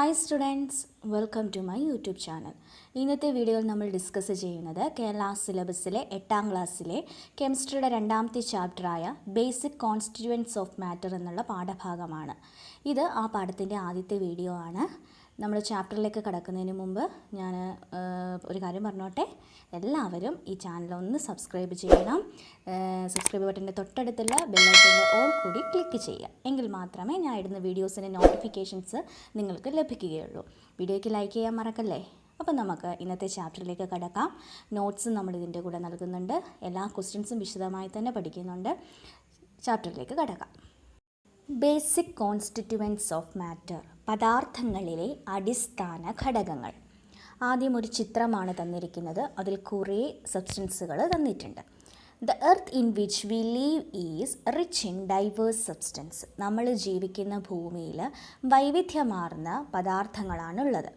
Hi students, welcome to my YouTube channel. ഇന്നത്തെ വീഡിയോയിൽ നമ്മൾ ഡിസ്കസ് ചെയ്യുന്നത് കേരള സിലബസിലെ 8ാം ക്ലാസ്സിലെ കെമിസ്ട്രിയുടെ 2ാമത്തെ ചാപ്റ്ററായ ബേസിക് കോൺസ്റ്റിറ്റ്യുവൻറ്റ്സ് ഓഫ് മാറ്റർ എന്നുള്ള പാഠഭാഗമാണ്. ഇത് ആ പാഠത്തിൻ്റെ ആദ്യത്തെ വീഡിയോ ആണ്. നമ്മൾ ചാപ്റ്ററിലേക്ക് കടക്കുന്നതിന് മുമ്പ് ഞാൻ ഒരു കാര്യം പറഞ്ഞോട്ടെ. എല്ലാവരും ഈ ചാനൽ ഒന്ന് സബ്സ്ക്രൈബ് ചെയ്യണം. സബ്സ്ക്രൈബ് ബട്ടൻ്റെ തൊട്ടടുത്തുള്ള ബെല്ലൈക്കണിൻ്റെ ഓൾ കൂടി ക്ലിക്ക് ചെയ്യുക. എങ്കിൽ മാത്രമേ ഞാൻ ഇടുന്ന വീഡിയോസിൻ്റെ നോട്ടിഫിക്കേഷൻസ് നിങ്ങൾക്ക് ലഭിക്കുകയുള്ളൂ. വീഡിയോയ്ക്ക് ലൈക്ക് ചെയ്യാൻ മറക്കല്ലേ. അപ്പോൾ നമുക്ക് ഇന്നത്തെ ചാപ്റ്ററിലേക്ക് കടക്കാം. നോട്ട്സ് നമ്മൾ ഇതിൻ്റെ കൂടെ നൽകുന്നുണ്ട്. എല്ലാ ക്വസ്റ്റ്യൻസും വിശദമായി തന്നെ പഠിക്കുന്നുണ്ട്. ചാപ്റ്ററിലേക്ക് കടക്കാം. ബേസിക് കോൺസ്റ്റിറ്റ്യുവൻറ്റ്സ് ഓഫ് മാറ്റർ, പദാർത്ഥങ്ങളിലെ അടിസ്ഥാന ഘടകങ്ങൾ. ആദ്യം ഒരു ചിത്രമാണ് തന്നിരിക്കുന്നത്. അതിൽ കുറേ സബ്സ്റ്റൻസുകൾ തന്നിട്ടുണ്ട്. The earth in which we live is rich in diverse substance. നമ്മൾ ജീവിക്കുന്ന ഭൂമിയിൽ വൈവിധ്യമാർന്ന പദാർത്ഥങ്ങളാണുള്ളത്.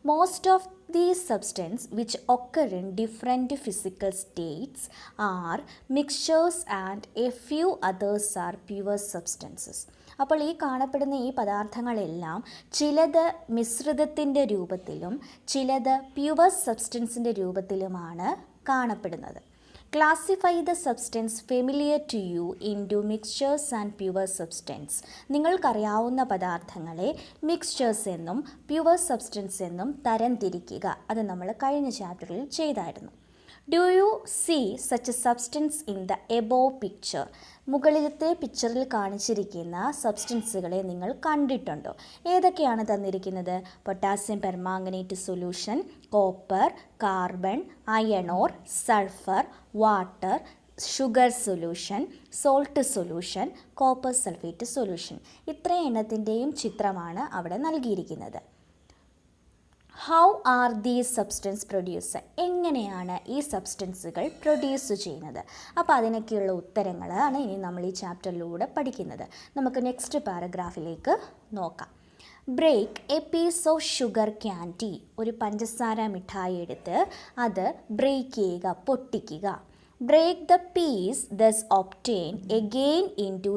Most of these substances which occur in different physical states are mixtures and a few others are pure substances. അപ്പോൾ ഈ കാണപ്പെടുന്ന ഈ പദാർത്ഥങ്ങളെല്ലാം ചിലത് മിശ്രിതത്തിൻ്റെ രൂപത്തിലും ചിലത് പ്യുവർ സബ്സ്റ്റൻസിൻ്റെ രൂപത്തിലുമാണ് കാണപ്പെടുന്നത്. Classify the substance familiar to you into mixtures and pure substance. നിങ്ങൾക്കറിയാവുന്ന പദാർത്ഥങ്ങളെ മിക്സ്ചേഴ്സ് എന്നും പ്യുവർ സബ്സ്റ്റൻസ് എന്നും തരംതിരിക്കുക. അത് നമ്മൾ കഴിഞ്ഞ ചാപ്റ്ററിൽ ചെയ്തായിരുന്നു. Do you see such a substance in the above picture? മുകളിലത്തെ പിക്ചറിൽ കാണിച്ചിരിക്കുന്ന സബ്സ്റ്റൻസുകളെ നിങ്ങൾ കണ്ടിട്ടുണ്ടോ? ഏതൊക്കെയാണ് തന്നിരിക്കുന്നത്? Potassium permanganate solution, copper, carbon, iron ore, sulphur, water, sugar solution, salt solution, copper sulphate solution. ഇത്രയും എണ്ണത്തിൻ്റെയും ചിത്രമാണ് അവിടെ നൽകിയിരിക്കുന്നത്. How are these substance produce? എങ്ങനെയാണ് ഈ സബ്സ്റ്റൻസുകൾ പ്രൊഡ്യൂസ് ചെയ്യുന്നത്? അപ്പോൾ അതിനൊക്കെയുള്ള ഉത്തരങ്ങളാണ് ഇനി നമ്മൾ ഈ ചാപ്റ്ററിലൂടെ പഠിക്കുന്നത്. നമുക്ക് നെക്സ്റ്റ് പാരഗ്രാഫിലേക്ക് നോക്കാം. Break a piece of sugar candy. ഒരു പഞ്ചസാര മിഠായി എടുത്ത് അത് ബ്രേക്ക് ചെയ്യുക, പൊട്ടിക്കുക. Break the piece thus obtain again into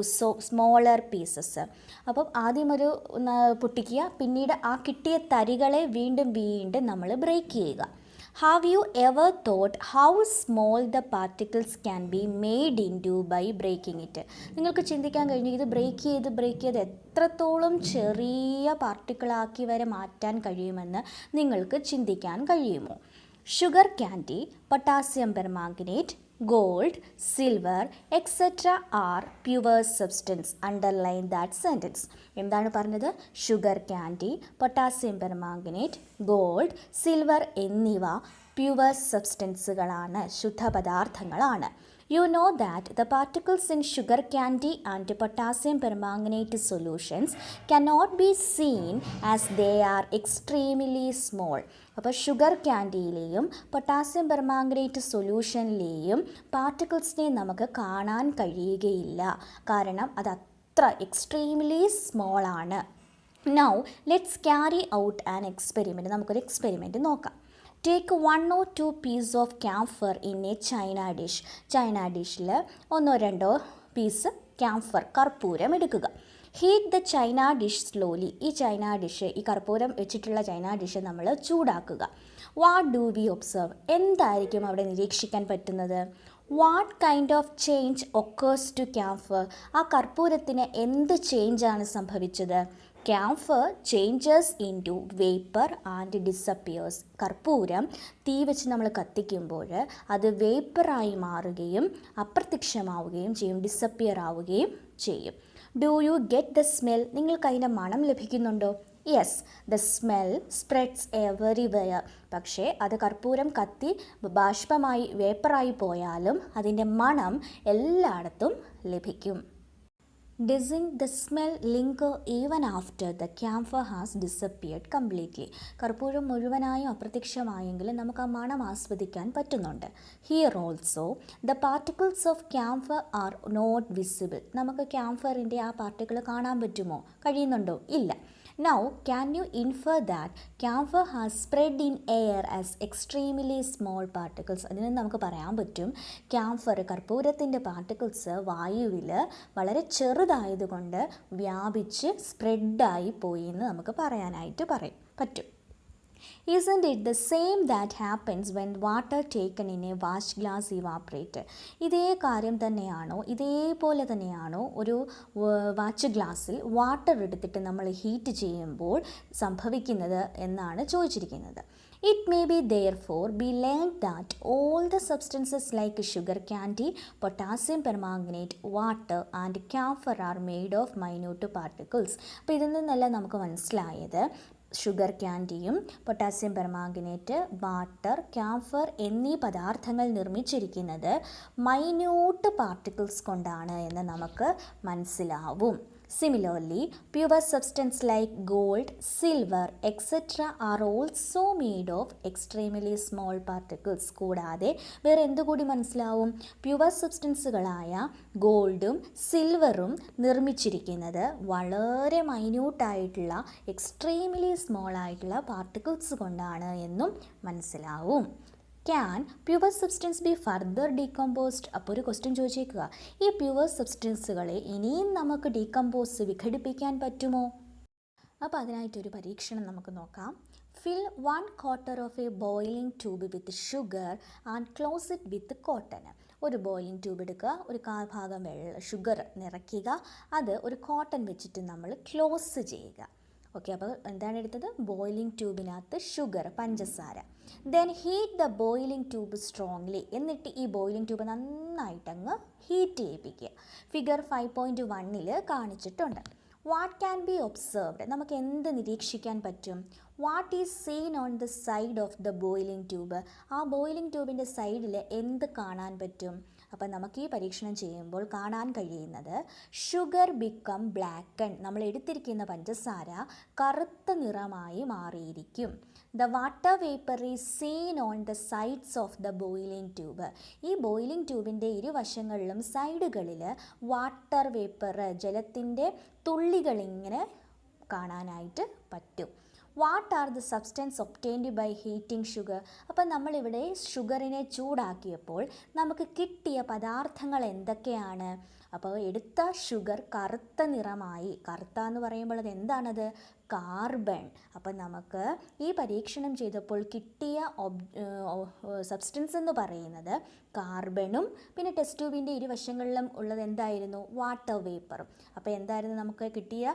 smaller pieces. അപ്പം ആദ്യം ഒരു പൊട്ടിക്കുക, പിന്നീട് ആ കിട്ടിയ തരികളെ വീണ്ടും നമ്മൾ ബ്രേക്ക് ചെയ്യുക. Have you ever thought how small the particles can be made into by breaking it? നിങ്ങൾക്ക് ചിന്തിക്കാൻ കഴിഞ്ഞു ഇത് ബ്രേക്ക് ചെയ്ത് എത്രത്തോളം ചെറിയ പാർട്ടിക്കിളാക്കി വരെ മാറ്റാൻ കഴിയുമെന്ന് നിങ്ങൾക്ക് ചിന്തിക്കാൻ കഴിയുമോ? Sugar candy, potassium permanganate, gold, silver, etc. are pure substance. Underline that sentence. എന്താണ് പറഞ്ഞത്? Sugar candy, potassium permanganate, gold, silver എന്നിവ pure സബ്സ്റ്റൻസുകളാണ്, ശുദ്ധപദാർത്ഥങ്ങളാണ്. You know that the particles in sugar candy and potassium permanganate solutions cannot be seen as they are extremely small. അപ്പോൾ sugar ക്യാൻഡിയിലെയും potassium permanganate സൊല്യൂഷനിലെയും പാർട്ടിക്കിൾസിനെ നമുക്ക് കാണാൻ കഴിയുകയില്ല. കാരണം അത് അത്ര എക്സ്ട്രീംലി സ്മോൾ ആണ്. Now let's carry out an experiment. നമുക്കൊരു എക്സ്പെരിമെൻറ്റ് നോക്കാം. Take 1 or 2 piece of camphor in a china dish. China ഡിഷിൽ 1-2 പീസ് ക്യാംഫർ, കർപ്പൂരം എടുക്കുക. Heat the china dish slowly. ഈ കർപ്പൂരം വെച്ചിട്ടുള്ള ചൈന ഡിഷ് നമ്മൾ ചൂടാക്കുക. What do we observe? എന്തായിരിക്കും അവിടെ നിരീക്ഷിക്കാൻ പറ്റുന്നത്? What kind of change occurs to camphor? ആ കർപ്പൂരത്തിന് എന്ത് ചേഞ്ചാണ് സംഭവിച്ചത്? Camphor changes into vapour and disappears. കർപ്പൂരം തീ വെച്ച് നമ്മൾ കത്തിക്കുമ്പോൾ അത് വേപ്പറായി മാറുകയും അപ്രത്യക്ഷമാവുകയും ചെയ്യും, ഡിസപ്പിയർ ആവുകയും ചെയ്യും. Do you get the smell? നിങ്ങൾക്ക് അതിൻ്റെ മണം ലഭിക്കുന്നുണ്ടോ? Yes, the smell spreads everywhere. പക്ഷേ അത് കർപ്പൂരം കത്തി ബാഷ്പമായി വേപ്പറായി പോയാലും അതിൻ്റെ മണം എല്ലായിടത്തും ലഭിക്കും. Doesn't the smell linger even after the camphor has disappeared completely? കർപ്പൂരം മുഴുവനായും അപ്രത്യക്ഷമായെങ്കിലും നമുക്ക് ആ മണം ആസ്വദിക്കാൻ പറ്റുന്നുണ്ട്. Here also the particles of camphor are not visible. നമുക്ക് ക്യാംഫറിൻ്റെ ആ പാർട്ടിക്കിൾ കാണാൻ പറ്റുമോ? കഴിയുന്നുണ്ടോ? ഇല്ല. Now, can you infer that camphor has spread in air as extremely small particles? അതിന് നമുക്ക് പറയാൻ പറ്റും കർപ്പൂരത്തിൻ്റെ പാർട്ടിക്കിൾസ് വായുവിൽ വളരെ ചെറുതായതുകൊണ്ട് വ്യാപിച്ച് സ്പ്രെഡായി പോയി എന്ന് നമുക്ക് പറയാനായിട്ട് പറയും. പറ്റും. Isn't it the same that happens when water taken in a wash glass evaporated? ഇതേ കാര്യം തന്നെയാണോ, ഇതേപോലെ തന്നെയാണോ ഒരു വാച്ച് ഗ്ലാസ്സിൽ വാട്ടർ എടുത്തിട്ട് നമ്മൾ ഹീറ്റ് ചെയ്യുമ്പോൾ സംഭവിക്കുന്നത് എന്നാണ് ചോദിച്ചിരിക്കുന്നത്. It may be therefore be learned that all the substances like sugar candy, potassium permanganate, water and camphor are made of minute particles. അപ്പോൾ ഇതിൽ നിന്നെല്ലാം നമുക്ക് മനസ്സിലായത് ഷുഗർ ക്യാൻഡിയും പൊട്ടാസ്യം പെർമാംഗനേറ്റ്, വാട്ടർ, ക്യാംഫർ എന്നീ പദാർത്ഥങ്ങൾ നിർമ്മിച്ചിരിക്കുന്നത് മൈന്യൂട്ട് പാർട്ടിക്കിൾസ് കൊണ്ടാണ് എന്ന് നമുക്ക് മനസ്സിലാവും. Similarly, pure substance like gold, silver, etc. are also made of extremely small particles. കൂടാതെ വേറെ എന്തുകൂടി മനസ്സിലാവും? പ്യുവർ സബ്സ്റ്റൻസുകളായ ഗോൾഡും സിൽവറും നിർമ്മിച്ചിരിക്കുന്നത് വളരെ മൈന്യൂട്ടായിട്ടുള്ള എക്സ്ട്രീംലി സ്മോൾ ആയിട്ടുള്ള പാർട്ടിക്കിൾസ് കൊണ്ടാണ് എന്നും മനസ്സിലാവും. Can pure substance B further decomposed? അപ്പോൾ ഒരു ക്വസ്റ്റ്യൻ ചോദിച്ചേക്കുക, ഈ പ്യുവർ സബ്സ്റ്റൻസുകളെ ഇനിയും നമുക്ക് ഡീകമ്പോസ് വിഘടിപ്പിക്കാൻ പറ്റുമോ? അപ്പോൾ അതിനായിട്ടൊരു പരീക്ഷണം നമുക്ക് നോക്കാം. ഫിൽ 1/4 of A boiling tube with sugar and close it with cotton. ഒരു ബോയിലിംഗ് ട്യൂബ് എടുക്കുക, ഒരു 1/4 ഭാഗം ഷുഗർ നിറയ്ക്കുക, അത് ഒരു കോട്ടൺ വെച്ചിട്ട് നമ്മൾ ക്ലോസ് ചെയ്യുക. ഓക്കെ, അപ്പോൾ എന്താണ് എടുത്തത്? ബോയിലിംഗ് ട്യൂബിനകത്ത് ഷുഗർ, പഞ്ചസാര. Then heat the boiling tube strongly. എന്നിട്ട് ഈ ബോയിലിംഗ് ട്യൂബ് നന്നായിട്ടങ്ങ് ഹീറ്റ് ചെയ്യിപ്പിക്കുക. ഫിഗർ 5.1 കാണിച്ചിട്ടുണ്ട്. What can be observed? നമുക്ക് എന്ത് നിരീക്ഷിക്കാൻ പറ്റും? What is seen on the side of the boiling tube? ആ ബോയിലിംഗ് ട്യൂബിൻ്റെ സൈഡിൽ എന്ത് കാണാൻ പറ്റും? അപ്പം നമുക്ക് ഈ പരീക്ഷണം ചെയ്യുമ്പോൾ കാണാൻ കഴിയുന്നത് ഷുഗർ ബിക്കം ബ്ലാക്കൺ. നമ്മൾ എടുത്തിരിക്കുന്ന പഞ്ചസാര കറുത്ത നിറമായി മാറിയിരിക്കും. The water vapour is seen on the sides of the boiling tube. ഈ ബോയിലിംഗ് ട്യൂബിൻ്റെ ഇരുവശങ്ങളിലും സൈഡുകളിൽ വാട്ടർ വേപ്പർ, ജലത്തിൻ്റെ തുള്ളികളിങ്ങനെ കാണാനായിട്ട് പറ്റും. What are the substance obtained by heating sugar? അപ്പം നമ്മളിവിടെ ഷുഗറിനെ ചൂടാക്കിയപ്പോൾ നമുക്ക് കിട്ടിയ പദാർത്ഥങ്ങൾ എന്തൊക്കെയാണ്? അപ്പോൾ എടുത്ത ഷുഗർ കറുത്ത നിറമായി. കറുത്ത എന്ന് പറയുമ്പോൾ അത് എന്താണത്? കാർബൺ. അപ്പം നമുക്ക് ഈ പരീക്ഷണം ചെയ്തപ്പോൾ കിട്ടിയ സബ്സ്റ്റൻസ് എന്ന് പറയുന്നത് കാർബണും പിന്നെ ടെസ്റ്റ് ട്യൂബിൻ്റെ ഇരുവശങ്ങളിലും ഉള്ളത് എന്തായിരുന്നു? വാട്ടർ വേപ്പറും. അപ്പോൾ എന്തായിരുന്നു നമുക്ക് കിട്ടിയ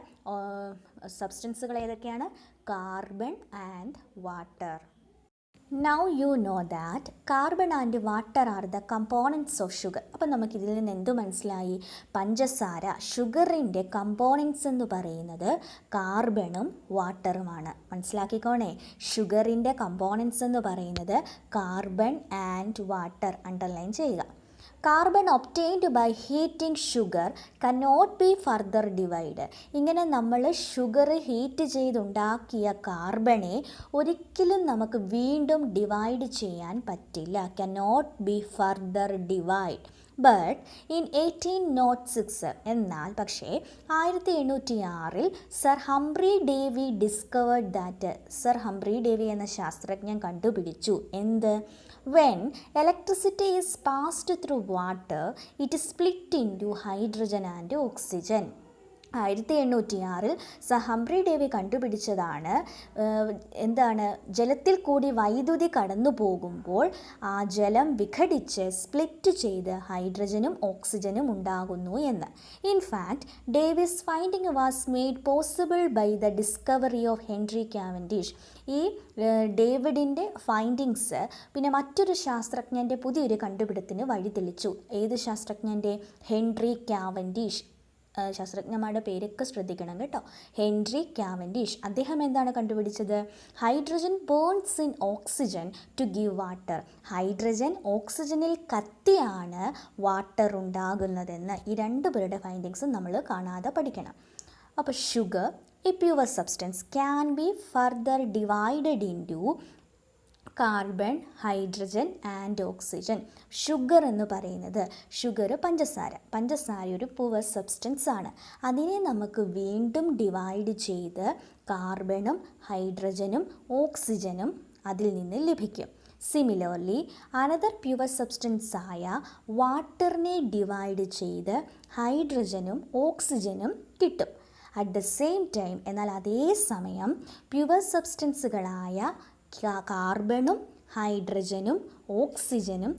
സബ്സ്റ്റൻസുകൾ ഏതൊക്കെയാണ്? Carbon and water. Now you know that carbon and water are the components of sugar. അപ്പം നമുക്കിതിൽ നിന്ന് എന്തു മനസ്സിലായി? പഞ്ചസാര, ഷുഗറിൻ്റെ കമ്പോണൻസ് എന്ന് പറയുന്നത് കാർബണും വാട്ടറുമാണ്. മനസ്സിലാക്കിക്കോണേ, ഷുഗറിൻ്റെ കമ്പോണൻസ് എന്ന് പറയുന്നത് കാർബൺ ആൻഡ് വാട്ടർ. അണ്ടർലൈൻ ചെയ്യുക. Carbon obtained by heating sugar cannot be further divide. ഇങ്ങനെ നമ്മൾ ഷുഗർ ഹീറ്റ് ചെയ്തുണ്ടാക്കിയ കാർബണെ ഒരിക്കലും നമുക്ക് വീണ്ടും ഡിവൈഡ് ചെയ്യാൻ പറ്റില്ല. Cannot be further divide. But in 1806 എന്നാൽ പക്ഷേ 1806 sir Humphry Davy discovered that. Sir Humphry Davy എന്ന ശാസ്ത്രജ്ഞൻ കണ്ടുപിടിച്ചു എന്ത്? When electricity is passed through water, it is split into hydrogen and oxygen. 1806 sir Humphry Davy കണ്ടുപിടിച്ചതാണ് എന്താണ്? ജലത്തിൽ കൂടി വൈദ്യുതി കടന്നു പോകുമ്പോൾ ആ ജലം വിഘടിച്ച് സ്പ്ലിറ്റ് ചെയ്ത് ഹൈഡ്രജനും ഓക്സിജനും ഉണ്ടാകുന്നു എന്ന്. In fact Davy's finding was made possible by the discovery of Henry Cavendish. ഈ ഡേവിഡിൻ്റെ ഫൈൻഡിങ്സ് പിന്നെ മറ്റൊരു ശാസ്ത്രജ്ഞൻ്റെ പുതിയൊരു കണ്ടുപിടുത്തത്തിന് വഴിതെളിച്ചു. ഏത് ശാസ്ത്രജ്ഞൻ്റെ? Henry Cavendish. ശാസ്ത്രജ്ഞന്മാരുടെ പേരൊക്കെ ശ്രദ്ധിക്കണം കേട്ടോ. Henry Cavendish. അദ്ദേഹം എന്താണ് കണ്ടുപിടിച്ചത്? Hydrogen burns in oxygen to give water. Hydrogen ഓക്സിജനിൽ കത്തിയാണ് വാട്ടർ ഉണ്ടാകുന്നതെന്ന്. ഈ രണ്ടുപേരുടെ ഫൈൻഡിങ്സും നമ്മൾ കാണാതെ പഠിക്കണം. അപ്പോൾ sugar, a pure substance, can be further divided into carbon, hydrogen and oxygen. Sugar എന്ന് പറയുന്നത്, ഷുഗർ പഞ്ചസാര ഒരു പ്യുവർ സബ്സ്റ്റൻസ് ആണ്. അതിനെ നമുക്ക് വീണ്ടും ഡിവൈഡ് ചെയ്ത് കാർബണും ഹൈഡ്രജനും ഓക്സിജനും അതിൽ നിന്ന് ലഭിക്കും. സിമിലർലി അനദർ പ്യുവർ സബ്സ്റ്റൻസ് ആയ വാട്ടറിനെ ഡിവൈഡ് ചെയ്ത് ഹൈഡ്രജനും ഓക്സിജനും കിട്ടും. അറ്റ് ദ സെയിം ടൈം എന്നാൽ അതേസമയം പ്യുവർ സബ്സ്റ്റൻസുകളായ കാർബണും ഹൈഡ്രജനും ഓക്സിജനും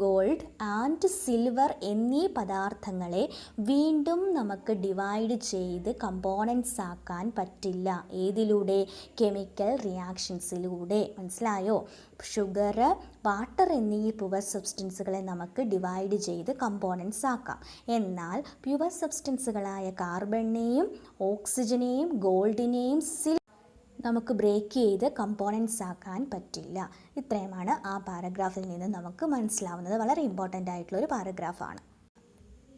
ഗോൾഡ് ആൻഡ് സിൽവർ എന്നീ പദാർത്ഥങ്ങളെ വീണ്ടും നമുക്ക് ഡിവൈഡ് ചെയ്ത് കമ്പോണൻസ് ആക്കാൻ പറ്റില്ല. ഏതിലൂടെ? കെമിക്കൽ റിയാക്ഷൻസിലൂടെ. മനസ്സിലായോ? ഷുഗർ, വാട്ടർ എന്നീ പ്യുവർ സബ്സ്റ്റൻസുകളെ നമുക്ക് ഡിവൈഡ് ചെയ്ത് കമ്പോണൻസ് ആക്കാം. എന്നാൽ പ്യുവർ സബ്സ്റ്റൻസുകളായ കാർബണിനെയും ഓക്സിജനെയും ഗോൾഡിനെയും നമുക്ക് ബ്രേക്ക് ചെയ്ത് കമ്പോണൻസ് ആക്കാൻ പറ്റില്ല. ഇത്രയുമാണ് ആ പാരഗ്രാഫിൽ നിന്ന് നമുക്ക് മനസ്സിലാവുന്നത്. വളരെ ഇമ്പോർട്ടൻ്റ് ആയിട്ടുള്ളൊരു പാരഗ്രാഫാണ്.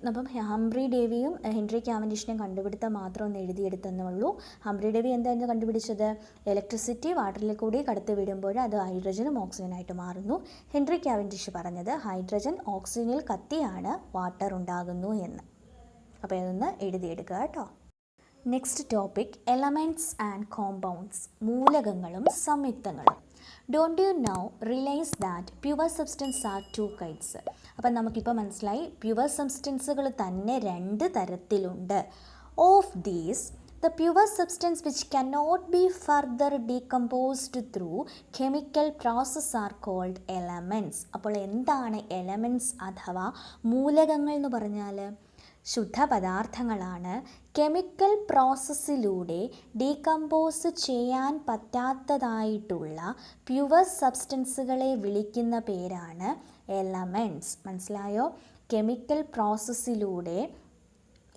അപ്പം ഹംഫ്രി ഡേവിയും ഹെൻറി കാവൻഡിഷിനെയും കണ്ടുപിടുത്തം മാത്രം ഒന്ന് എഴുതിയെടുത്തെന്നുള്ളൂ. ഹംഫ്രി ഡേവി എന്തായിരുന്നു കണ്ടുപിടിച്ചത്? ഇലക്ട്രിസിറ്റി വാട്ടറിൽ കൂടി കടത്തി വിടുമ്പോൾ അത് ഹൈഡ്രജനും ഓക്സിജനായിട്ട് മാറുന്നു. ഹെൻറി കാവൻഡിഷ് പറഞ്ഞത് ഹൈഡ്രജൻ ഓക്സിജനിൽ കത്തിയാണ് വാട്ടർ ഉണ്ടാകുന്നു എന്ന്. അപ്പോൾ അതൊന്ന് എഴുതിയെടുക്കുക കേട്ടോ. Next topic elements and compounds, മൂലകങ്ങളും സംയുക്തങ്ങളും. Don't you now realise that pure substance are two kinds. അപ്പം നമുക്കിപ്പോൾ മനസ്സിലായി പ്യുവർ സബ്സ്റ്റൻസുകൾ തന്നെ രണ്ട് തരത്തിലുണ്ട്. Of these the pure substance which cannot be further decomposed through chemical process are called elements. അപ്പോൾ എന്താണ് എലമെൻറ്റ്സ് അഥവാ മൂലകങ്ങൾ എന്ന് പറഞ്ഞാൽ? ശുദ്ധ പദാർത്ഥങ്ങളാണ്. കെമിക്കൽ പ്രോസസ്സിലൂടെ ഡീകമ്പോസ് ചെയ്യാൻ പറ്റാത്തതായിട്ടുള്ള പ്യുവർ സബ്സ്റ്റൻസുകളെ വിളിക്കുന്ന പേരാണ് എലമെൻറ്റ്സ്. മനസ്സിലായോ? കെമിക്കൽ പ്രോസസ്സിലൂടെ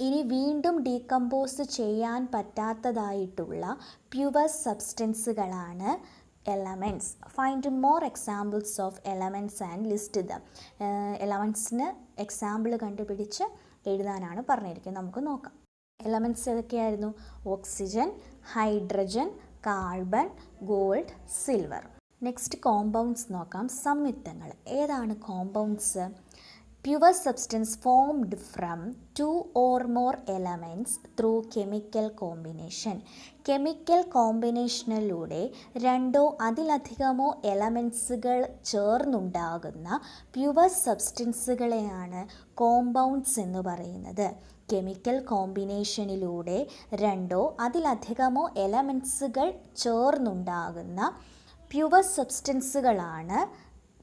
ഇനി വീണ്ടും ഡീകമ്പോസ് ചെയ്യാൻ പറ്റാത്തതായിട്ടുള്ള പ്യുവർ സബ്സ്റ്റൻസുകളാണ് elements. Find more examples of elements and list them. എലമെൻറ്റ്സിന് എക്സാമ്പിൾ കണ്ടുപിടിച്ച് എഴുതാനാണ് പറഞ്ഞിരിക്കുന്നത്. നമുക്ക് നോക്കാം. എലമെൻറ്റ്സ് ഏതൊക്കെയായിരുന്നു? Oxygen, hydrogen, carbon, gold, silver. Next compounds നോക്കാം. സംയുക്തങ്ങൾ. ഏതാണ് compounds? Pure substance formed from 2 or more elements through chemical combination. Chemical കോമ്പിനേഷനിലൂടെ രണ്ടോ അതിലധികമോ എലമെൻറ്റ്സുകൾ ചേർന്നുണ്ടാകുന്ന പ്യുവർ സബ്സ്റ്റൻസുകളെയാണ് കോമ്പൗണ്ട്സ് എന്ന് പറയുന്നത്. കെമിക്കൽ കോമ്പിനേഷനിലൂടെ രണ്ടോ അതിലധികമോ എലമെൻറ്റ്സുകൾ ചേർന്നുണ്ടാകുന്ന പ്യുവർ സബ്സ്റ്റൻസുകളാണ്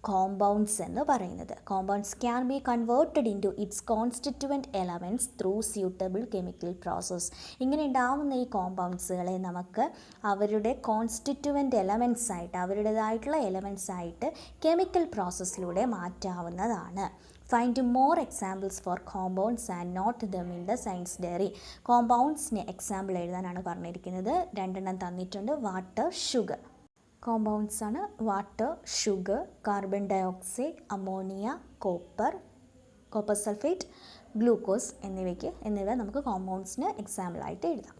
കോമ്പൗണ്ട്സ് എന്ന് പറയുന്നത്. Compounds can be converted into its constituent elements through suitable chemical process. ഇങ്ങനെ ഉണ്ടാവുന്ന ഈ കോമ്പൗണ്ട്സുകളെ നമുക്ക് അവരുടെ കോൺസ്റ്റിറ്റ്യുവൻറ്റ് എലമെൻറ്റ്സ് ആയിട്ട്, അവരുടേതായിട്ടുള്ള എലമെൻറ്റ്സ് ആയിട്ട് കെമിക്കൽ പ്രോസസ്സിലൂടെ മാറ്റാവുന്നതാണ്. Find more examples for compounds and note them in the science diary. കോമ്പൗണ്ട്സിന് എക്സാമ്പിൾ എഴുതാനാണ് പറഞ്ഞിരിക്കുന്നത്. 2 തന്നിട്ടുണ്ട്. Water, sugar. കോമ്പൗണ്ട്സ് ആണ് water, sugar, carbon dioxide, ammonia, copper sulphate, glucose എന്നിവ നമുക്ക് കോമ്പൗണ്ട്സിന് എക്സാമ്പിളായിട്ട് എഴുതാം.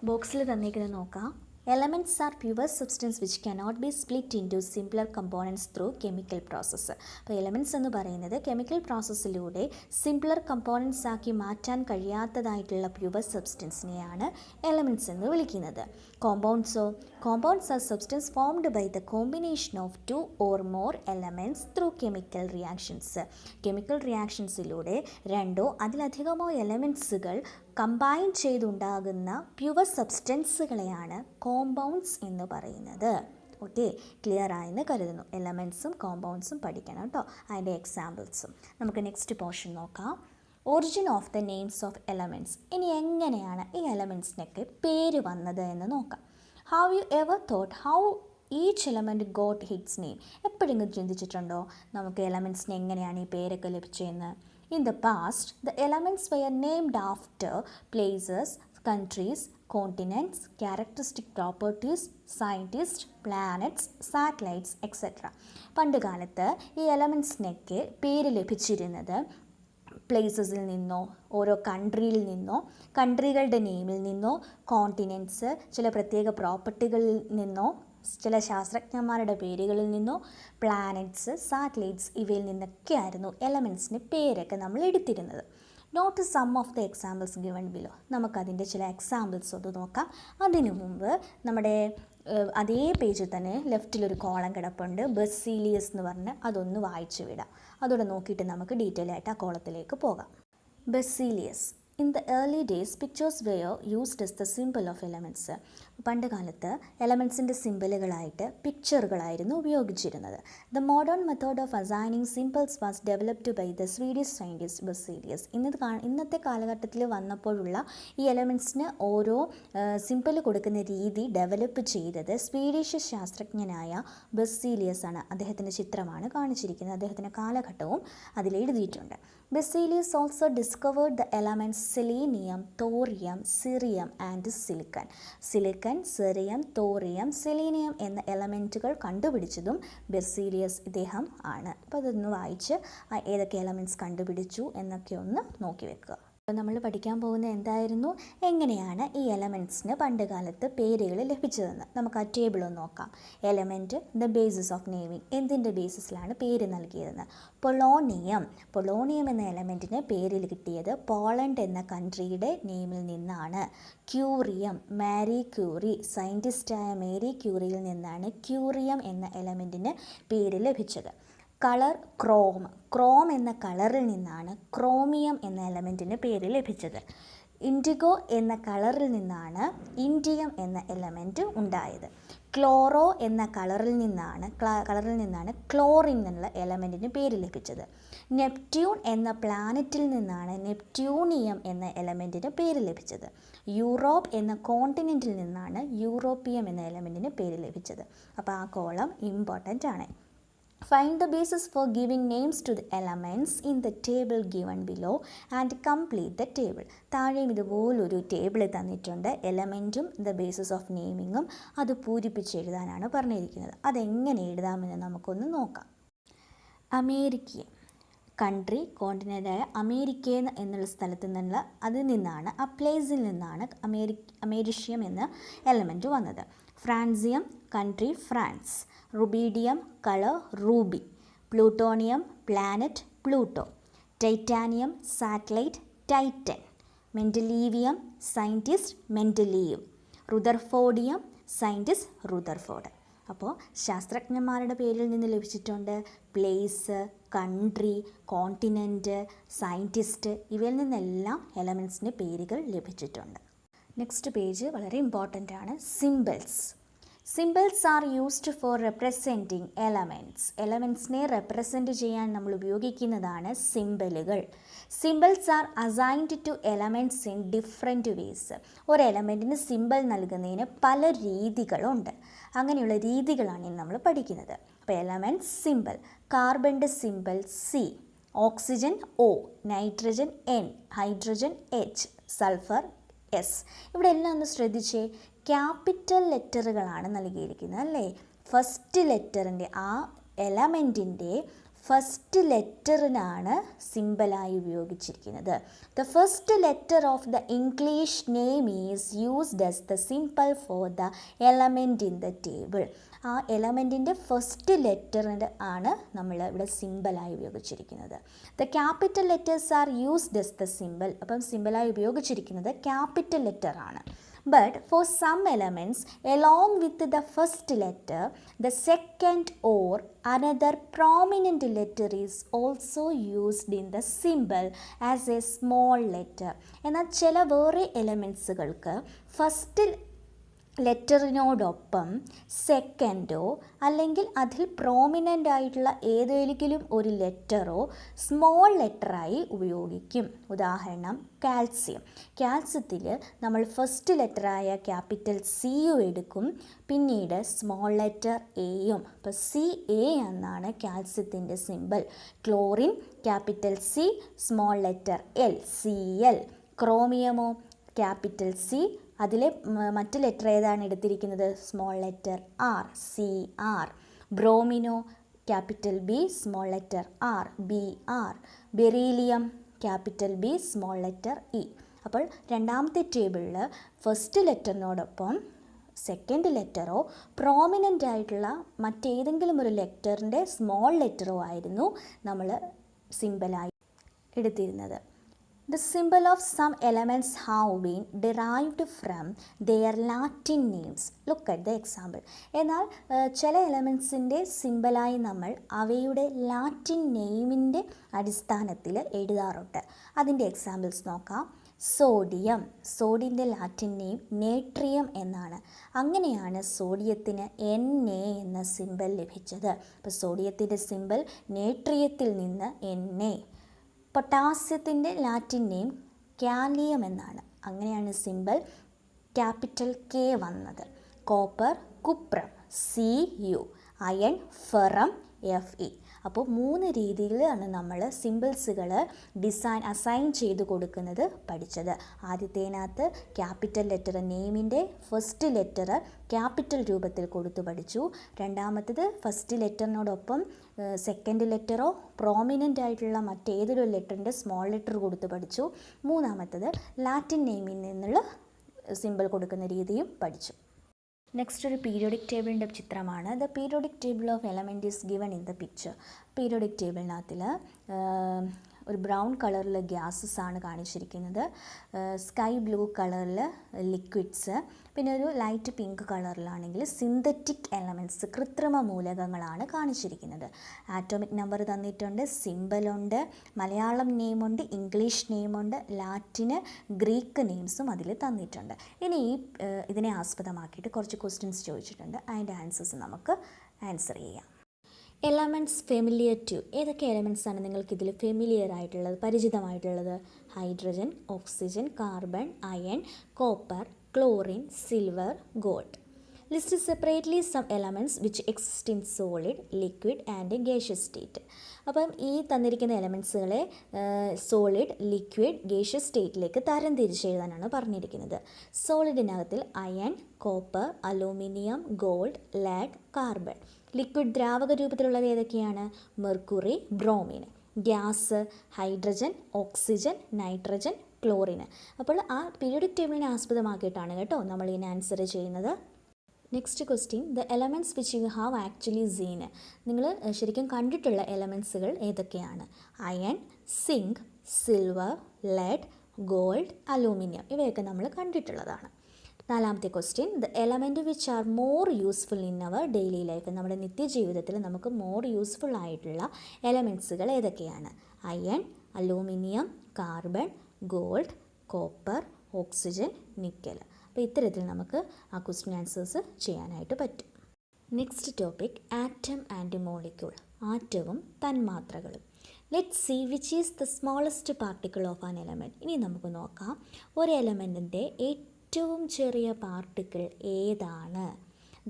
ബോക്സിൽ തന്നിരിക്കുന്നത് നോക്കാം. Elements are pure substance which cannot be split into simpler components through chemical process. അപ്പോൾ എലമെൻറ്റ്സ് എന്ന് പറയുന്നത് കെമിക്കൽ പ്രോസസ്സിലൂടെ സിംപ്ലർ കമ്പോണൻസ് ആക്കി മാറ്റാൻ കഴിയാത്തതായിട്ടുള്ള പ്യുവർ സബ്സ്റ്റൻസിനെയാണ് എലമെൻറ്റ്സ് എന്ന് വിളിക്കുന്നത്. Compounds are substance formed by the combination of 2 or more elements through chemical reactions. Chemical റിയാക്ഷൻസിലൂടെ രണ്ടോ അതിലധികമോ എലമെൻറ്റ്സുകൾ കമ്പൈൻ ചെയ്തുണ്ടാകുന്ന പ്യുവർ സബ്സ്റ്റൻസുകളെയാണ് കോമ്പൗണ്ട്സ് എന്ന് പറയുന്നത്. ഓക്കെ, ക്ലിയർ ആയെന്ന് കരുതുന്നു. എലമെൻറ്റ്സും കോമ്പൗണ്ട്സും പഠിക്കണം കേട്ടോ, അതിൻ്റെ എക്സാമ്പിൾസും. നമുക്ക് നെക്സ്റ്റ് പോർഷൻ നോക്കാം. Origin of the names of elements. ഇനി എങ്ങനെയാണ് ഈ എലമെൻറ്റ്സിനൊക്കെ പേര് വന്നത് എന്ന് നോക്കാം. Have you ever thought how each element got hits name? എപ്പോഴെങ്കിലും ചിന്തിച്ചിട്ടുണ്ടോ നമുക്ക് എലമെൻറ്റ്സിന് എങ്ങനെയാണ് ഈ പേരൊക്കെ ലഭിച്ചതെന്ന്? In the past, the elements were named after places, countries, continents, characteristic properties, scientists, planets, satellites, etc. പണ്ട് കാലത്ത് ഈ എലമെൻറ്റ്സിനൊക്കെ പേര് ലഭിച്ചിരുന്നത് പ്ലേസസിൽ നിന്നോ ഓരോ കൺട്രിയിൽ നിന്നോ, കൺട്രികളുടെ നെയിമിൽ നിന്നോ, കോണ്ടിനെൻറ്റ്സ് ചില പ്രത്യേക പ്രോപ്പർട്ടികളിൽ നിന്നോ, ചില ശാസ്ത്രജ്ഞന്മാരുടെ പേരുകളിൽ നിന്നോ, പ്ലാനറ്റ്സ്, സാറ്റലൈറ്റ്സ് ഇവയിൽ നിന്നൊക്കെയായിരുന്നു എലമെൻറ്റ്സിന് പേരൊക്കെ നമ്മൾ എടുത്തിരുന്നത്. Note some of the examples given below. നമുക്കതിൻ്റെ ചില എക്സാമ്പിൾസ് ഒന്ന് നോക്കാം. അതിനു മുമ്പ് നമ്മുടെ അതേ പേജിൽ തന്നെ ലെഫ്റ്റിലൊരു കോളം കിടപ്പുണ്ട്, ബെസീലിയസ് എന്ന് പറഞ്ഞ്, അതൊന്ന് വായിച്ചു വിടാം. അതോടെ നോക്കിയിട്ട് നമുക്ക് ഡീറ്റെയിൽ ആയിട്ട് ആ കോളത്തിലേക്ക് പോകാം. Berzelius in the early days pictures were used as the symbol of elements. പണ്ട് കാലത്ത് എലമെൻറ്റ്സിൻ്റെ സിമ്പിളുകളായിട്ട് പിക്ചറുകളായിരുന്നു ഉപയോഗിച്ചിരുന്നത്. The modern method of assigning symbols was developed by the Swedish scientist Berzelius. ഇന്നത്തെ കാലഘട്ടത്തിൽ വന്നപ്പോഴുള്ള ഈ എലമെൻറ്റ്സിന് ഓരോ സിമ്പിൾ കൊടുക്കുന്ന രീതി ഡെവലപ്പ് ചെയ്തത് സ്വീഡിഷ് ശാസ്ത്രജ്ഞനായ ബെസീലിയസ് ആണ്. അദ്ദേഹത്തിൻ്റെ ചിത്രമാണ് കാണിച്ചിരിക്കുന്നത്. അദ്ദേഹത്തിൻ്റെ കാലഘട്ടവും അതിലെഴുതിയിട്ടുണ്ട്. Berzelius also discovered the elements selenium, thorium, cerium and silicon. Silicon, cerium, thorium, selenium എന്ന എലമെൻറ്റുകൾ കണ്ടുപിടിച്ചതും ബെസീലിയസ് ഇദ്ദേഹം ആണ്. അപ്പോൾ അതൊന്ന് വായിച്ച് ഏതൊക്കെ എലമെൻറ്റ്സ് കണ്ടുപിടിച്ചു എന്നൊക്കെ ഒന്ന് നോക്കി വെക്കുക. അപ്പോൾ നമ്മൾ പഠിക്കാൻ പോകുന്നത് എന്തായിരുന്നു, എങ്ങനെയാണ് ഈ എലമെൻറ്റ്സിന് പണ്ട് കാലത്ത് പേരുകൾ ലഭിച്ചതെന്ന്. നമുക്ക് ആ ടേബിൾ ഒന്ന് നോക്കാം. Element, the basis of naming, എന്തിൻ്റെ ബേസിസിലാണ് പേര് നൽകിയതെന്ന്. പൊളോണിയം എന്ന എലമെൻറ്റിന് പേര് കിട്ടിയത് പോളണ്ട് എന്ന കൺട്രിയുടെ നെയിമിൽ നിന്നാണ്. ക്യൂറിയം, മാരി ക്യൂറി, സയൻറ്റിസ്റ്റായ മേരി ക്യൂറിയിൽ നിന്നാണ് ക്യൂറിയം എന്ന എലമെൻറ്റിന് പേര് ലഭിച്ചത്. കളർ, ക്രോം എന്ന കളറിൽ നിന്നാണ് ക്രോമിയം എന്ന എലമെൻറ്റിന് പേര് ലഭിച്ചത്. ഇൻഡിഗോ എന്ന കളറിൽ നിന്നാണ് ഇൻഡിയം എന്ന എലമെൻറ്റ് ഉണ്ടായത്. ക്ലോറോ എന്ന കളറിൽ നിന്നാണ് ക്ലോറിൻ എന്നുള്ള എലമെൻറ്റിന് പേര് ലഭിച്ചത്. നെപ്റ്റ്യൂൺ എന്ന പ്ലാനറ്റിൽ നിന്നാണ് നെപ്റ്റ്യൂണിയം എന്ന എലമെൻറ്റിന് പേര് ലഭിച്ചത്. യൂറോപ്പ് എന്ന കോണ്ടിനെൻറ്റിൽ നിന്നാണ് യൂറോപ്പിയം എന്ന എലമെൻറ്റിന് പേര് ലഭിച്ചത്. അപ്പോൾ ആ കോളം ഇമ്പോർട്ടൻ്റ് ആണ്. Find the basis for giving names to the elements in the table given below and complete the table. താഴെയും ഇതുപോലൊരു ടേബിൾ തന്നിട്ടുണ്ട്. എലമെൻറ്റും ദ ബേസിസ് ഓഫ് നെയിമിങ്ങും അത് പൂരിപ്പിച്ച് എഴുതാനാണ് പറഞ്ഞിരിക്കുന്നത്. അതെങ്ങനെ എഴുതാമെന്ന് നമുക്കൊന്ന് നോക്കാം. അമേരിക്ക, കൺട്രി, കോണ്ടിനെൻ്റായ അമേരിക്ക എന്നുള്ള സ്ഥലത്ത് നിന്നുള്ള ആ പ്ലേസിൽ നിന്നാണ് അമേരിഷ്യം എന്ന എലമെൻറ്റ് വന്നത്. Francium, country, France. Rubidium, colour, ruby. Plutonium, planet, Pluto. Titanium, satellite, Titan. Mendelevium, scientist, Mendeleev. Rutherfordium, scientist, Rutherford. അപ്പോൾ ശാസ്ത്രജ്ഞന്മാരുടെ പേരിൽ നിന്ന് ലഭിച്ചിട്ടുണ്ട്. പ്ലേസ്, കൺട്രി, കോണ്ടിനെൻറ്റ്, സയൻറ്റിസ്റ്റ്, ഇവയിൽ നിന്നെല്ലാം എലമെൻറ്റ്സിൻ്റെ പേരുകൾ ലഭിച്ചിട്ടുണ്ട്. നെക്സ്റ്റ് പേജ് വളരെ ഇമ്പോർട്ടൻ്റ് ആണ്. Symbols are used for representing elements. എലമെൻറ്റ്സിനെ റെപ്രസെൻറ്റ് ചെയ്യാൻ നമ്മൾ ഉപയോഗിക്കുന്നതാണ് സിമ്പിളുകൾ. Symbols are assigned to elements in different ways. ഒരു എലമെൻറ്റിന് സിമ്പിൾ നൽകുന്നതിന് പല രീതികളുണ്ട്. അങ്ങനെയുള്ള രീതികളാണ് ഇന്ന് നമ്മൾ പഠിക്കുന്നത്. അപ്പോൾ എലമെൻറ്റ് സിമ്പിൾ. കാർബണിൻ്റെ symbol C, oxygen O, nitrogen N, hydrogen H, sulphur S. ഇവിടെ എല്ലാം ഒന്ന് ശ്രദ്ധിച്ചേ, ക്യാപിറ്റൽ ലെറ്ററുകളാണ് നൽകിയിരിക്കുന്നത് അല്ലേ. ഫസ്റ്റ് ലെറ്ററിൻ്റെ ആ എലമെൻറ്റിൻ്റെ ഫസ്റ്റ് ലെറ്ററിനാണ് സിമ്പിളായി ഉപയോഗിച്ചിരിക്കുന്നത്. The first letter of the English name is used as the simple for the element in the table. ആ എലമെൻറ്റിൻ്റെ ഫസ്റ്റ് ലെറ്ററിൻ്റെ ആണ് നമ്മൾ ഇവിടെ സിമ്പിളായി ഉപയോഗിച്ചിരിക്കുന്നത്. The capital letters are used as the simple. അപ്പം സിമ്പിളായി ഉപയോഗിച്ചിരിക്കുന്നത് capital ലെറ്ററാണ്. But for some elements, along with the first letter, the second or another prominent letter is also used in the symbol as a small letter. എന്നാൽ ചില വേറെ എലമെൻറ്റ്സുകൾക്ക് first ലെറ്ററിനോടൊപ്പം സെക്കൻഡോ അല്ലെങ്കിൽ അതിൽ prominent ആയിട്ടുള്ള ഏതെങ്കിലും ഒരു ലെറ്ററോ സ്മോൾ ലെറ്ററായി ഉപയോഗിക്കും. ഉദാഹരണം കാൽസ്യത്തിൽ നമ്മൾ ഫസ്റ്റ് ലെറ്ററായ ക്യാപിറ്റൽ സിയും എടുക്കും, പിന്നീട് സ്മോൾ ലെറ്റർ എയും. അപ്പോൾ CA എന്നാണ് കാൽസ്യത്തിൻ്റെ symbol. Chlorine capital C, small letter L, Cl. ക്രോമിയമോ ക്യാപിറ്റൽ C, അതിലെ മറ്റ് ലെറ്റർ ഏതാണ് എടുത്തിരിക്കുന്നത്, സ്മോൾ ലെറ്റർ R, Cr. ബ്രോമിനോ capital B, small letter R, Br. Beryllium capital B, small letter E. അപ്പോൾ രണ്ടാമത്തെ ടേബിളിൽ ഫസ്റ്റ് ലെറ്ററിനോടൊപ്പം സെക്കൻഡ് ലെറ്ററോ പ്രോമിനൻ്റ് ആയിട്ടുള്ള മറ്റേതെങ്കിലും ഒരു ലെറ്ററിൻ്റെ സ്മോൾ ലെറ്ററോ ആയിരുന്നു നമ്മൾ സിമ്പിളായി എടുത്തിരുന്നത്. The symbol of some elements have been derived from their Latin names. Look at the example. എന്നാൽ ചില എലമെൻറ്റ്സിൻ്റെ സിമ്പിളായി നമ്മൾ അവയുടെ ലാറ്റിൻ നെയിമിൻ്റെ അടിസ്ഥാനത്തിൽ എഴുതാറുണ്ട്. അതിൻ്റെ എക്സാമ്പിൾസ് നോക്കാം. സോഡിയം. സോഡിയത്തിൻ്റെ ലാറ്റിൻ നെയിം നേട്രിയം എന്നാണ്. അങ്ങനെയാണ് സോഡിയത്തിന് Na എന്ന സിമ്പൽ ലഭിച്ചത്. അപ്പോൾ സോഡിയത്തിൻ്റെ സിമ്പൽ നേട്രിയത്തിൽ നിന്ന് Na. പൊട്ടാസ്യത്തിൻ്റെ ലാറ്റിൻ നെയിം കാലിയം എന്നാണ്. അങ്ങനെയാണ് സിമ്പൽ ക്യാപിറ്റൽ K വന്നത്. Copper cuprum Cu, iron ferrum Fe. അപ്പോൾ 3 രീതിയിലാണ് നമ്മൾ സിമ്പിൾസുകൾ അസൈൻ ചെയ്ത് കൊടുക്കുന്നത് പഠിച്ചത്. ആദ്യത്തേനകത്ത് ക്യാപിറ്റൽ ലെറ്റർ നെയിമിൻ്റെ ഫസ്റ്റ് ലെറ്റർ ക്യാപിറ്റൽ രൂപത്തിൽ കൊടുത്തു പഠിച്ചു. രണ്ടാമത്തത് ഫസ്റ്റ് ലെറ്ററിനോടൊപ്പം സെക്കൻഡ് ലെറ്ററോ പ്രോമിനൻ്റ് ആയിട്ടുള്ള മറ്റേതൊരു ലെറ്ററിൻ്റെ സ്മോൾ ലെറ്റർ കൊടുത്ത് പഠിച്ചു. മൂന്നാമത്തത് ലാറ്റിൻ നെയിമിൽ നിന്നുള്ള സിമ്പിൾ കൊടുക്കുന്ന രീതിയും പഠിച്ചു. നെക്സ്റ്റ് ഒരു പീരിയോഡിക് ടേബിളിൻ്റെ ചിത്രമാണ്. The periodic table of element is given in the picture. Periodic ടേബിളിനകത്തിൽ ഒരു ബ്രൗൺ കളറിൽ ഗ്യാസസ് ആണ് കാണിച്ചിരിക്കുന്നത്, സ്കൈ ബ്ലൂ കളറിൽ ലിക്വിഡ്സ്, പിന്നെ ഒരു ലൈറ്റ് പിങ്ക് കളറിലാണെങ്കിൽ സിന്തറ്റിക് എലമെൻറ്റ്സ് കൃത്രിമ മൂലകങ്ങളാണ് കാണിച്ചിരിക്കുന്നത്. ആറ്റോമിക് നമ്പർ തന്നിട്ടുണ്ട്, സിമ്പലുണ്ട്, മലയാളം നെയിമുണ്ട്, ഇംഗ്ലീഷ് നെയിമുണ്ട്, ലാറ്റിന് ഗ്രീക്ക് നെയിംസും അതിൽ തന്നിട്ടുണ്ട്. ഇനി ഇതിനെ ആസ്പദമാക്കിയിട്ട് കുറച്ച് ക്വസ്റ്റ്യൻസ് ചോദിച്ചിട്ടുണ്ട്. അതിൻ്റെ ആൻസേഴ്സ് നമുക്ക് ആൻസർ ചെയ്യാം. Elements familiar to. ഏതൊക്കെ എലമെൻറ്റ്സ് ആണ് നിങ്ങൾക്ക് ഇതിൽ ഫെമിലിയർ ആയിട്ടുള്ളത്, പരിചിതമായിട്ടുള്ളത്? Hydrogen, oxygen, carbon, iron, copper, chlorine, silver, gold. List separately some elements which exist in solid, liquid and gaseous state. അപ്പം ഈ തന്നിരിക്കുന്ന എലമെൻറ്റ്സുകളെ സോളിഡ്, ലിക്വിഡ്, ഗേഷ്യസ് സ്റ്റേറ്റിലേക്ക് തരംതിരിച്ച് എഴുതാനാണ് പറഞ്ഞിരിക്കുന്നത്. സോളിഡിനകത്തിൽ iron, copper, aluminium, gold, lead, carbon. Liquid ദ്രാവക രൂപത്തിലുള്ളത് ഏതൊക്കെയാണ്? Mercury, bromine. Gas hydrogen, oxygen, nitrogen, chlorine. അപ്പോൾ ആ പീരിയോഡിക് ടേബിളിനെ ആസ്പദമാക്കിയിട്ടാണ് കേട്ടോ നമ്മൾ ഇതിന് ആൻസർ ചെയ്യുന്നത്. Next question, the elements which you have actually seen. നിങ്ങൾ ശരിക്കും കണ്ടിട്ടുള്ള എലമെൻറ്റ്സുകൾ ഏതൊക്കെയാണ്? Iron, zinc, silver, lead, gold, aluminium. ഇവയൊക്കെ നമ്മൾ കണ്ടിട്ടുള്ളതാണ്. നാലാമത്തെ question, the element which are more useful in our daily life. നമ്മുടെ നിത്യജീവിതത്തിൽ നമുക്ക് മോർ യൂസ്ഫുൾ ആയിട്ടുള്ള എലമെൻറ്റ്സുകൾ ഏതൊക്കെയാണ്? Iron, aluminium, carbon, gold, copper, oxygen, nickel. അപ്പോൾ ഇത്തരത്തിൽ നമുക്ക് ആ ക്വസ്റ്റ്യൻ ആൻസേഴ്സ് ചെയ്യാനായിട്ട് പറ്റും. Next topic, atom and molecule. ആറ്റവും തന്മാത്രകളും. Let see which is the smallest particle of an element. ഇനി നമുക്ക് നോക്കാം, ഒരു എലമെൻറ്റിൻ്റെ ഏറ്റവും ചെറിയ പാർട്ടിക്കിൾ ഏതാണ്?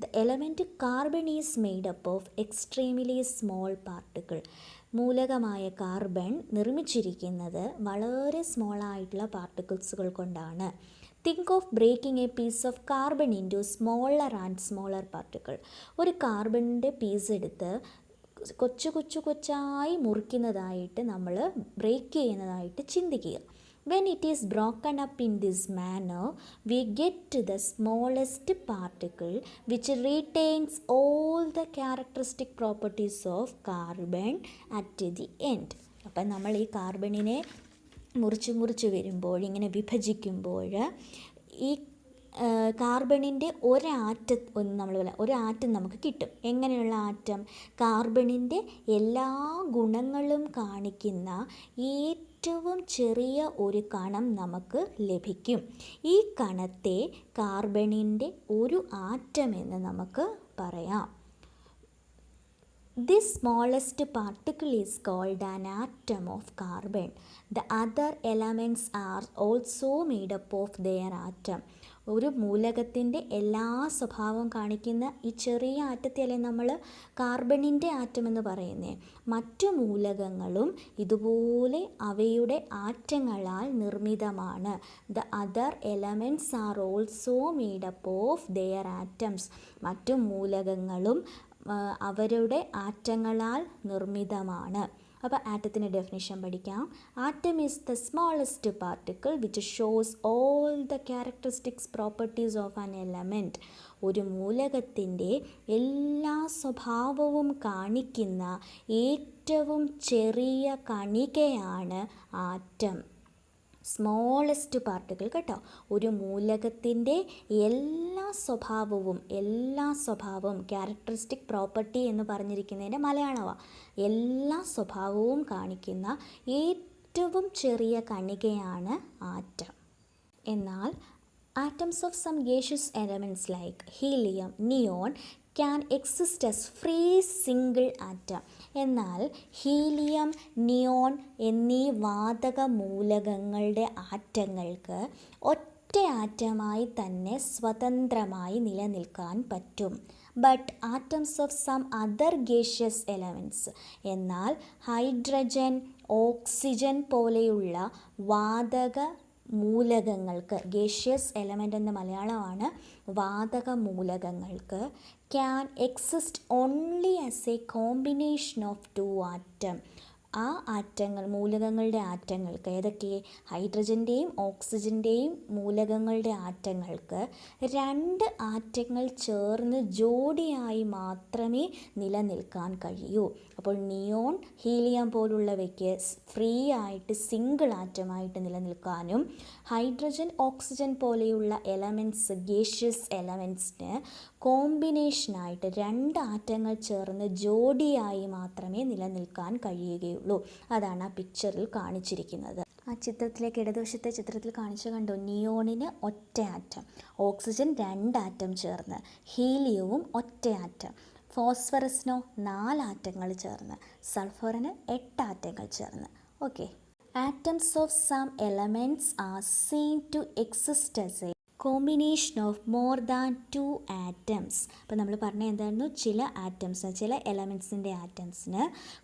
The element carbon is made up of extremely small particle. മൂലകമായ കാർബൺ നിർമ്മിച്ചിരിക്കുന്നത് വളരെ സ്മോളായിട്ടുള്ള പാർട്ടിക്കിൾസുകൾ കൊണ്ടാണ്. Think of breaking a piece of carbon into smaller and smaller particle. ഒരു കാർബണിൻ്റെ പീസ് എടുത്ത് കൊച്ചായി മുറിക്കുന്നതായിട്ട് നമ്മൾ ബ്രേക്ക് ചെയ്യുന്നതായിട്ട് ചിന്തിക്കുക. When it is broken up in this manner, we get to the smallest particle which retains all the characteristic properties of carbon at the end. അപ്പം നമ്മൾ ഈ കാർബണിനെ മുറിച്ച് വരുമ്പോൾ, ഇങ്ങനെ വിഭജിക്കുമ്പോൾ, ഈ കാർബണിൻ്റെ ഒരാറ്റം നമുക്ക് കിട്ടും. എങ്ങനെയുള്ള ആറ്റം? കാർബണിൻ്റെ എല്ലാ ഗുണങ്ങളും കാണിക്കുന്ന ഏറ്റവും ചെറിയ ഒരു കണം നമുക്ക് ലഭിക്കും. ഈ കണത്തെ കാർബണിൻ്റെ ഒരു ആറ്റം എന്ന് നമുക്ക് പറയാം. This smallest particle is called an atom of carbon. The other elements are also made up of their atom. ഒരു മൂലകത്തിൻ്റെ എല്ലാ സ്വഭാവം കാണിക്കുന്ന ഈ ചെറിയ ആറ്റത്തെയല്ലേ നമ്മൾ കാർബണിൻ്റെ ആറ്റം എന്ന് പറയുന്നത്. മറ്റു മൂലകങ്ങളും ഇതുപോലെ അവയുടെ ആറ്റങ്ങളാൽ നിർമ്മിതമാണ്. The other elements are also made up of their atoms. മറ്റു മൂലകങ്ങളും അവരുടെ ആറ്റങ്ങളാൽ നിർമ്മിതമാണ്. അപ്പോൾ ആറ്റത്തിൻ്റെ ഡെഫിനിഷൻ പഠിക്കാം. Atom is the smallest particle which shows all the characteristics properties of an element. ഒരു മൂലകത്തിൻ്റെ എല്ലാ സ്വഭാവവും കാണിക്കുന്ന ഏറ്റവും ചെറിയ കണികയാണ് ആറ്റം. സ്മോളസ്റ്റ് പാർട്ടിക്കിൾ കേട്ടോ. ഒരു മൂലകത്തിൻ്റെ എല്ലാ സ്വഭാവവും ക്യാരക്ടറിസ്റ്റിക് പ്രോപ്പർട്ടി എന്ന് പറഞ്ഞിരിക്കുന്നതിൻ്റെ മലയാളമാണ്. എല്ലാ സ്വഭാവവും കാണിക്കുന്ന ഏറ്റവും ചെറിയ കണികയാണ് ആറ്റം. എന്നാൽ atoms of some gaseous elements like helium, neon can exist as free single atom. എന്നാൽ ഹീലിയം, നിയോൺ എന്നീ വാതക മൂലകങ്ങളുടെ ആറ്റങ്ങൾക്ക് ഒറ്റ ആറ്റമായി തന്നെ സ്വതന്ത്രമായി നിലനിൽക്കാൻ പറ്റും. But atoms of some other gaseous elements, എന്നാൽ ഹൈഡ്രജൻ, ഓക്സിജൻ പോലെയുള്ള വാതക മൂലകങ്ങൾക്ക്, ഗേഷ്യസ് എലമെൻ്റ് എന്ന മലയാളമാണ്, വാതക മൂലകങ്ങൾക്ക് can exist only as a combination of two atom. ആ ആറ്റങ്ങൾ, മൂലകങ്ങളുടെ ആറ്റങ്ങൾക്ക്, ഏതൊക്കെ, ഹൈഡ്രജൻ്റെയും ഓക്സിജൻ്റെയും മൂലകങ്ങളുടെ ആറ്റങ്ങൾക്ക് രണ്ട് ആറ്റങ്ങൾ ചേർന്ന് ജോഡിയായി മാത്രമേ നിലനിൽക്കാൻ കഴിയൂ. അപ്പോൾ നിയോൺ, ഹീലിയം പോലുള്ളവയ്ക്ക് ഫ്രീ ആയിട്ട് സിംഗിൾ ആറ്റമായിട്ട് നിലനിൽക്കാനും ഹൈഡ്രജൻ, ഓക്സിജൻ പോലെയുള്ള എലമെൻറ്റ്സ്, ഗേഷ്യസ് എലമെൻറ്റ്സിന് കോമ്പിനേഷനായിട്ട് രണ്ട് ആറ്റങ്ങൾ ചേർന്ന് ജോഡിയായി മാത്രമേ നിലനിൽക്കാൻ കഴിയുകയുള്ളൂ. അതാണ് ആ പിക്ചറിൽ കാണിച്ചിരിക്കുന്നത്. ആ ചിത്രത്തിലേക്ക് ഇടതുവശത്തെ ചിത്രത്തിൽ കാണിച്ചു കണ്ടോ, നിയോണിന് ഒറ്റ ആറ്റം, ഓക്സിജൻ രണ്ട് ആറ്റം ചേർന്ന്, ഹീലിയവും ഒറ്റ ആറ്റം, ഫോസ്ഫറസിനോ 4 ആറ്റങ്ങൾ ചേർന്ന്, സൾഫറിന് 8 ആറ്റങ്ങൾ ചേർന്ന്. Okay, atoms of some elements are seen to exist as a combination of more than 2 atoms. അപ്പോൾ നമ്മൾ പറഞ്ഞ എന്തായിരുന്നു, ചില ആറ്റംസ്, ചില എലമെൻറ്റ്സിൻ്റെ ആറ്റംസിന്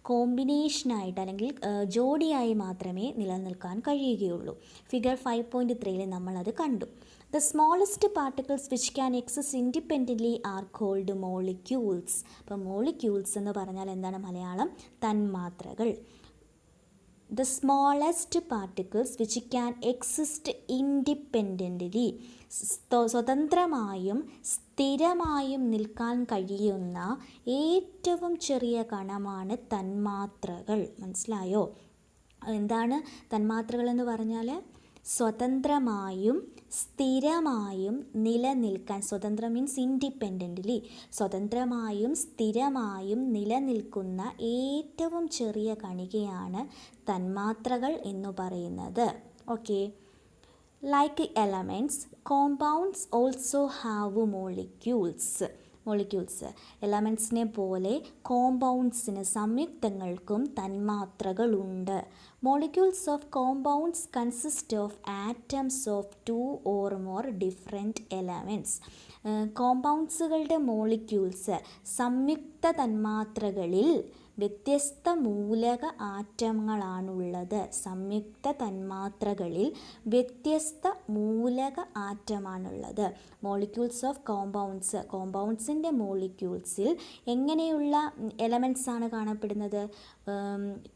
കോമ്പിനേഷനായിട്ട് അല്ലെങ്കിൽ ജോഡിയായി മാത്രമേ നിലനിൽക്കാൻ കഴിയുകയുള്ളൂ. ഫിഗർ 5.3 നമ്മളത് കണ്ടു. The smallest particles which can exist independently are called molecules. അപ്പോൾ മോളിക്യൂൾസ് എന്ന് പറഞ്ഞാൽ എന്താണ് മലയാളം, തന്മാത്രകൾ. The smallest particles which can exist independently, സ്വതന്ത്രമായും സ്ഥിരമായും നിൽക്കാൻ കഴിയുന്ന ഏറ്റവും ചെറിയ കണമാണ് തന്മാത്രകൾ. മനസ്സിലായോ? എന്താണ് തന്മാത്രകൾ എന്ന് പറഞ്ഞാൽ? സ്വതന്ത്രമായും സ്ഥിരമായും നിലനിൽക്കാൻ, സ്വതന്ത്രം മീൻസ് ഇൻഡിപെൻഡൻ്റ്ലി, സ്വതന്ത്രമായും സ്ഥിരമായും നിലനിൽക്കുന്ന ഏറ്റവും ചെറിയ കണികയാണ് തന്മാത്രകൾ എന്ന് പറയുന്നത്. Okay, like elements, compounds also have molecules. എലമെൻറ്റ്സിനെ പോലെ കോമ്പൗണ്ട്സിന്, സംയുക്തങ്ങൾക്കും തന്മാത്രകളുണ്ട്. Molecules of compounds consist of atoms of 2 or more different elements. കോമ്പൗണ്ട്സുകളുടെ മോളിക്യൂൾസ്, സംയുക്ത തന്മാത്രകളിൽ വ്യത്യസ്ത മൂലക ആറ്റങ്ങളാണുള്ളത്. സംയുക്ത തന്മാത്രകളിൽ വ്യത്യസ്ത മൂലക ആറ്റമാണുള്ളത്. മോളിക്യൂൾസ് ഓഫ് കോമ്പൗണ്ട്സ്, കോമ്പൗണ്ട്സിൻ്റെ മോളിക്യൂൾസിൽ എങ്ങനെയുള്ള എലമെൻറ്റ്സ് ആണ് കാണപ്പെടുന്നത്?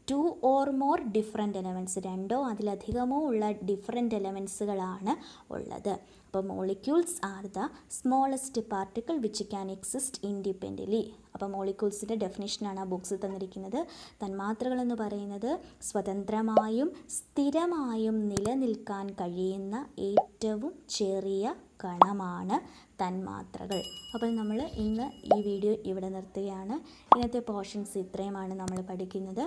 2 or more ഡിഫറെൻറ്റ് എലമെൻറ്റ്സ്, 2ഓ അതിലധികമോ ഉള്ള ഡിഫറെൻറ്റ് എലമെൻറ്റ്സുകളാണ് ഉള്ളത്. അപ്പോൾ molecules are the smallest particle which can exist independently. അപ്പോൾ മോളിക്യൂൾസിൻ്റെ ഡെഫിനിഷനാണ് ആ ബോക്സിൽ തന്നിരിക്കുന്നത്. തന്മാത്രകൾ എന്ന് പറയുന്നത് സ്വതന്ത്രമായും സ്ഥിരമായും നിലനിൽക്കാൻ കഴിയുന്ന ഏറ്റവും ചെറിയ കണമാണ് തന്മാത്രകൾ. അപ്പോൾ നമ്മൾ ഇന്ന് ഈ വീഡിയോ ഇവിടെ നിർത്തുകയാണ്. ഇന്നത്തെ പോർഷൻസ് ഇത്രയുമാണ് നമ്മൾ പഠിക്കുന്നത്.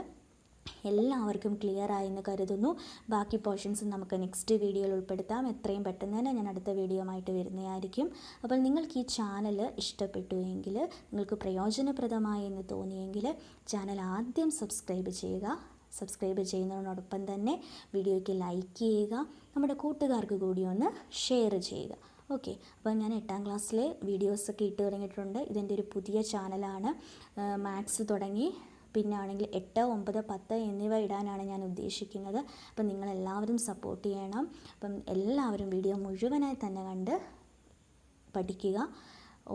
എല്ലാവർക്കും ക്ലിയർ ആയെന്ന് കരുതുന്നു. ബാക്കി പോർഷൻസ് നമുക്ക് നെക്സ്റ്റ് വീഡിയോയിൽ ഉൾപ്പെടുത്താം. എത്രയും പെട്ടെന്ന് തന്നെ ഞാൻ അടുത്ത വീഡിയോ ആയിട്ട് വരുന്നതായിരിക്കും. അപ്പോൾ നിങ്ങൾക്ക് ഈ ചാനൽ ഇഷ്ടപ്പെട്ടു എങ്കിൽ, നിങ്ങൾക്ക് പ്രയോജനപ്രദമായി എന്ന് തോന്നിയെങ്കിൽ ചാനൽ ആദ്യം സബ്സ്ക്രൈബ് ചെയ്യുക. സബ്സ്ക്രൈബ് ചെയ്യുന്നതിനോടൊപ്പം തന്നെ വീഡിയോയ്ക്ക് ലൈക്ക് ചെയ്യുക, നമ്മുടെ കൂട്ടുകാർക്ക് കൂടി ഒന്ന് ഷെയർ ചെയ്യുക. ഓക്കെ, അപ്പോൾ ഞാൻ 8ാം ക്ലാസ്സിലെ വീഡിയോസൊക്കെ ഇട്ട് തുടങ്ങിയിട്ടുണ്ട്. ഇതെൻ്റെ ഒരു പുതിയ ചാനലാണ്. മാത്സ് തുടങ്ങി, പിന്നെ ആണെങ്കിൽ 8, 9, 10 എന്നിവ ഇടാനാണ് ഞാൻ ഉദ്ദേശിക്കുന്നത്. അപ്പം നിങ്ങളെല്ലാവരും സപ്പോർട്ട് ചെയ്യണം. അപ്പം എല്ലാവരും വീഡിയോ മുഴുവനായി തന്നെ കണ്ട് പഠിക്കുക.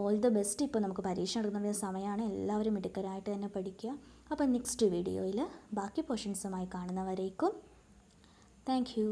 All the best. ഇപ്പോൾ നമുക്ക് പരീക്ഷ നടക്കുന്ന സമയമാണ്. എല്ലാവരും മിടുക്കരായിട്ട് തന്നെ പഠിക്കുക. അപ്പം നെക്സ്റ്റ് വീഡിയോയിൽ ബാക്കി പോർഷൻസുമായി കാണുന്നവരേക്കും താങ്ക് യു.